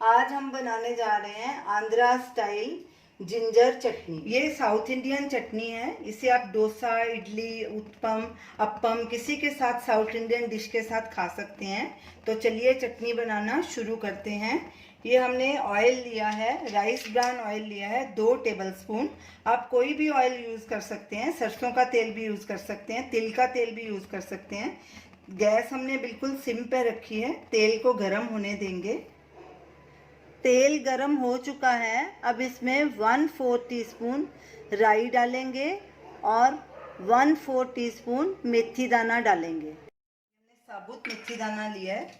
आज हम बनाने जा रहे हैं आंध्रा स्टाइल जिंजर चटनी। ये साउथ इंडियन चटनी है। इसे आप डोसा, इडली, उत्पम, अप्पम किसी के साथ, साउथ इंडियन डिश के साथ खा सकते हैं। तो चलिए चटनी बनाना शुरू करते हैं। ये हमने ऑयल लिया है, राइस ब्रान ऑयल लिया है 2 टेबलस्पून। आप कोई भी ऑयल यूज़ कर सकते हैं, सरसों का तेल भी यूज़ कर सकते हैं, तिल का तेल भी यूज़ कर सकते हैं। गैस हमने बिल्कुल सिम पे रखी है। तेल को गर्म होने देंगे। तेल गरम हो चुका है। अब इसमें 1/4 टीस्पून राई डालेंगे और 1/4 टीस्पून मेथी दाना डालेंगे। हमने साबुत मेथी दाना लिया है।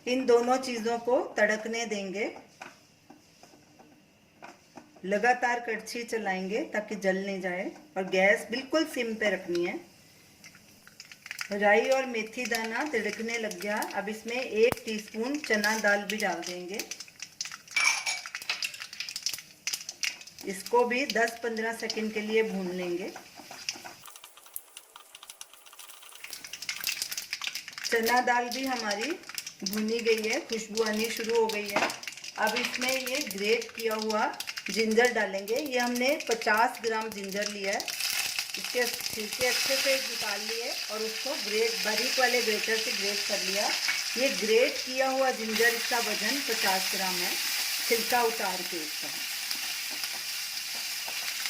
इन दोनों चीज़ों को तड़कने देंगे। लगातार कड़छी चलाएंगे ताकि जल नहीं जाए और गैस बिल्कुल सिम पे रखनी है। राई और मेथी दाना तड़कने लग गया। अब इसमें 1 टीस्पून चना दाल भी डाल देंगे। इसको भी 10-15 सेकंड के लिए भून लेंगे। चना दाल भी हमारी भुनी गई है, खुशबू आनी शुरू हो गई है। अब इसमें ये ग्रेट किया हुआ जिंजर डालेंगे। ये हमने 50 ग्राम जिंजर लिया है। इसके छिलके अच्छे से निकाल लिए और उसको बारीक वाले ग्रेटर से ग्रेट कर लिया। ये ग्रेट किया हुआ जिंजर, इसका वजन 50 ग्राम है। छिलका उतार के इसका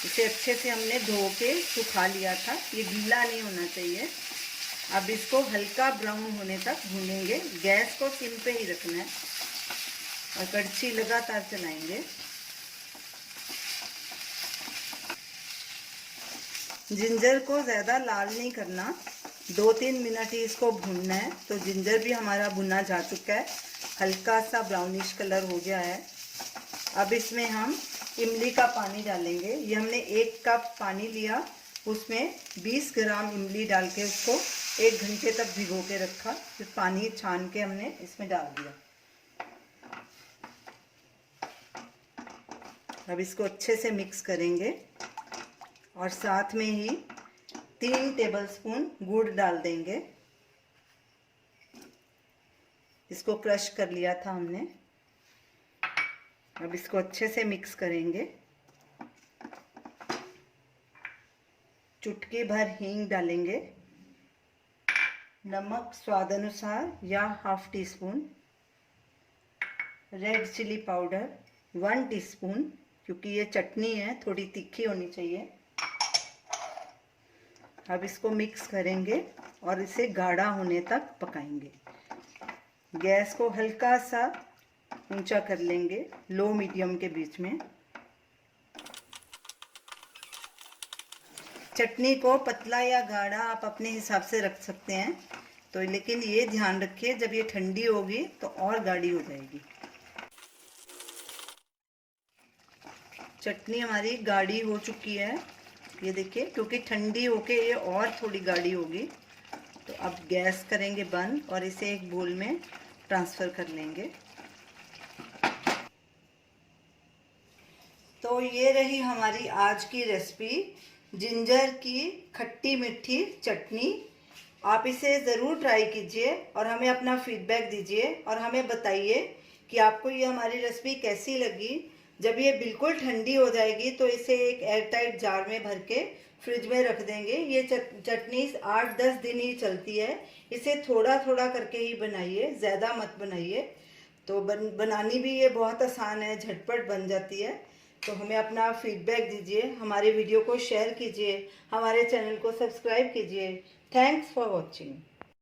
इसे अच्छे से हमने धो के सुखा लिया था। ये गीला नहीं होना चाहिए। अब इसको हल्का ब्राउन होने तक भूनेंगे। गैस को सिम पे ही रखना है और कड़छी लगातार चलाएंगे। जिंजर को ज़्यादा लाल नहीं करना, 2-3 मिनट ही इसको भूनना है। तो जिंजर भी हमारा भुना जा चुका है, हल्का सा ब्राउनिश कलर हो गया है। अब इसमें हम इमली का पानी डालेंगे। ये हमने 1 कप पानी लिया, उसमें 20 ग्राम इमली डाल के उसको 1 घंटे तक भिगो के रखा। फिर पानी छान के हमने इसमें डाल दिया। अब इसको अच्छे से मिक्स करेंगे और साथ में ही 3 टेबलस्पून गुड़ डाल देंगे। इसको क्रश कर लिया था हमने। अब इसको अच्छे से मिक्स करेंगे। चुटकी भर हींग डालेंगे। नमक स्वाद अनुसार या 1/2 teaspoon. Red chilli powder 1 teaspoon, क्योंकि ये चटनी है, थोड़ी तीखी होनी चाहिए। अब इसको मिक्स करेंगे और इसे गाढ़ा होने तक पकाएंगे। गैस को हल्का सा ऊंचा कर लेंगे, लो मीडियम के बीच में। चटनी को पतला या गाढ़ा आप अपने हिसाब से रख सकते हैं। तो लेकिन ये ध्यान रखिए, जब ये ठंडी होगी तो और गाढ़ी हो जाएगी। चटनी हमारी गाढ़ी हो चुकी है, ये देखिए, क्योंकि ठंडी होके ये और थोड़ी गाढ़ी होगी। तो अब गैस करेंगे बंद और इसे एक बोल में ट्रांसफ़र कर लेंगे। तो ये रही हमारी आज की रेसिपी, जिंजर की खट्टी मीठी चटनी। आप इसे ज़रूर ट्राई कीजिए और हमें अपना फीडबैक दीजिए और हमें बताइए कि आपको ये हमारी रेसिपी कैसी लगी। जब ये बिल्कुल ठंडी हो जाएगी तो इसे एक एयरटाइट जार में भर के फ्रिज में रख देंगे। ये चटनी 8-10 दिन ही चलती है। इसे थोड़ा थोड़ा करके ही बनाइए, ज़्यादा मत बनाइए। तो बनानी भी ये बहुत आसान है, झटपट बन जाती है। तो हमें अपना फीडबैक दीजिए, हमारे वीडियो को शेयर कीजिए, हमारे चैनल को सब्सक्राइब कीजिए। Thanks for watching.